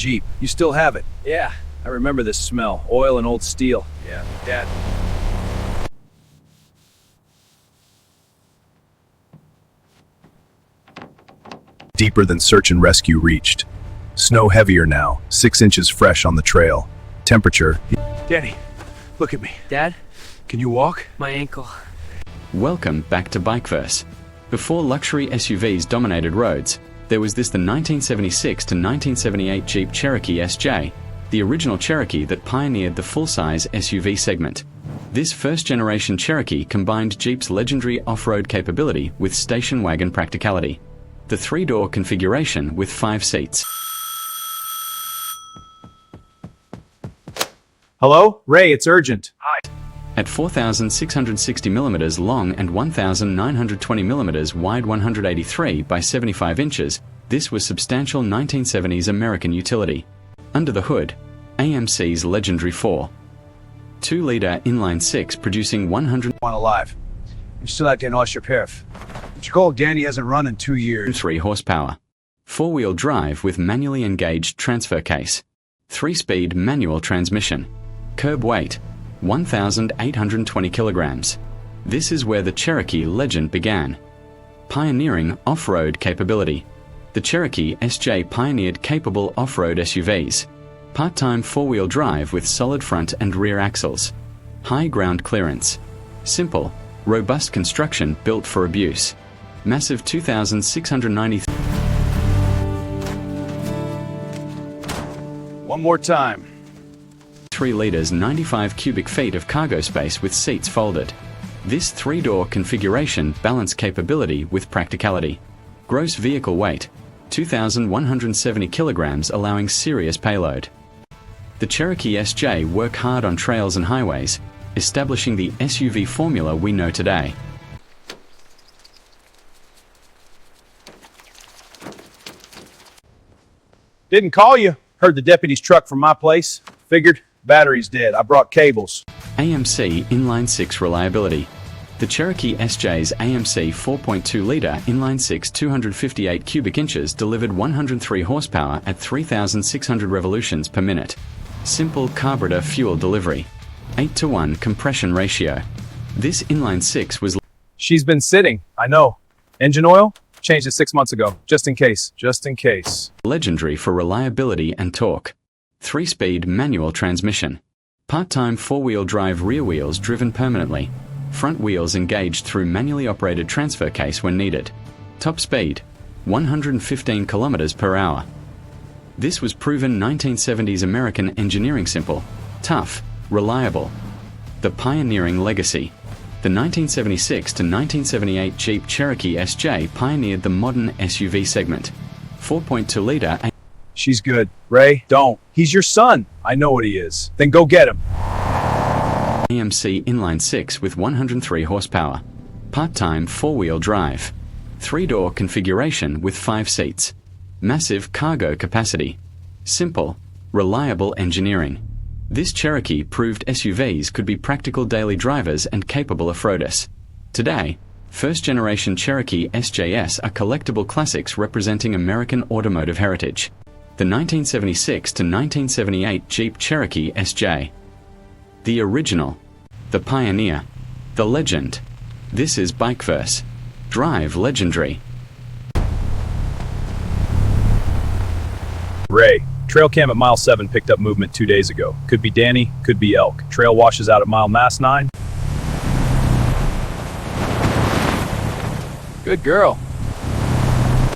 Jeep. You still have it? Yeah. I remember this smell. Oil and old steel. Yeah, Dad. Deeper than search and rescue reached. Snow heavier now, 6 inches fresh on the trail. Temperature. Danny, look at me. Dad? Can you walk? My ankle. Welcome back to BikeVerse. Before luxury SUVs dominated roads, there was the 1976 to 1978 Jeep Cherokee SJ, the original Cherokee that pioneered the full-size SUV segment. This first-generation Cherokee combined Jeep's legendary off-road capability with station wagon practicality. The 3-door configuration with 5 seats. Hello? Ray, it's urgent. At 4,660mm long and 1,920mm wide 183 by 75 inches, this was substantial 1970s American utility. Under the hood, AMC's legendary 2-liter inline-6 producing 103 One alive. You still have to wash your perf. But your gold Danny hasn't run in 2 years. horsepower. 4-wheel drive with manually engaged transfer case. 3-speed manual transmission. Curb weight, 1,820 kilograms. This is where the Cherokee legend began. Pioneering off-road capability. The Cherokee SJ pioneered capable off-road SUVs. Part-time 4-wheel drive with solid front and rear axles. High ground clearance. Simple, robust construction built for abuse. Massive 2,690. One more time. 3 liters 95 cubic feet of cargo space with seats folded. This 3-door configuration balanced capability with practicality. Gross vehicle weight, 2,170 kilograms allowing serious payload. The Cherokee SJ work hard on trails and highways, establishing the SUV formula we know today. Didn't call you. Heard the deputy's truck from my place. Figured battery's dead. I brought cables. AMC inline-6 reliability. The Cherokee SJ's AMC 4.2-liter inline-6 258 cubic inches delivered 103 horsepower at 3,600 revolutions per minute. Simple carburetor fuel delivery. 8-to-1 compression ratio. This inline-6 was She's been sitting. I know. Engine oil? Changed it 6 months ago. Just in case. Just in case. legendary for reliability and torque. 3-speed manual transmission. Part-time 4-wheel drive rear wheels driven permanently. Front wheels engaged through manually operated transfer case when needed. Top speed, 115 kilometers per hour. This was proven 1970s American engineering simple, tough, reliable. The pioneering legacy. The 1976 to 1978 Jeep Cherokee SJ pioneered the modern SUV segment. 4.2-liter. She's good. Ray, don't. He's your son. I know what he is. Then go get him. AMC inline-6 with 103 horsepower. Part-time 4-wheel drive. 3-door configuration with 5 seats. Massive cargo capacity. Simple, reliable engineering. This Cherokee proved SUVs could be practical daily drivers and capable off-roaders. Today, first-generation Cherokee SJs are collectible classics representing American automotive heritage. The 1976 to 1978 Jeep Cherokee SJ. The original. The pioneer. The legend. This is BikeVerse. Drive legendary. Ray, trail cam at mile 7 picked up movement 2 days ago. Could be Danny, could be elk. Trail washes out at mile mass 9. Good girl.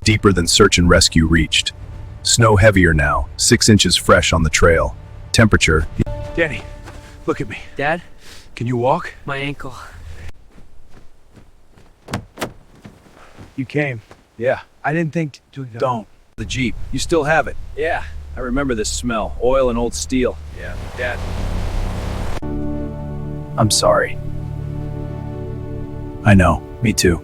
Deeper than search and rescue reached. Snow heavier now, 6 inches fresh on the trail. Temperature. Danny, look at me. Dad? Can you walk? My ankle. You came. Yeah. I didn't think to Don't. The Jeep. You still have it. Yeah. I remember this smell. Oil and old steel. Yeah, Dad. I'm sorry. I know. Me too.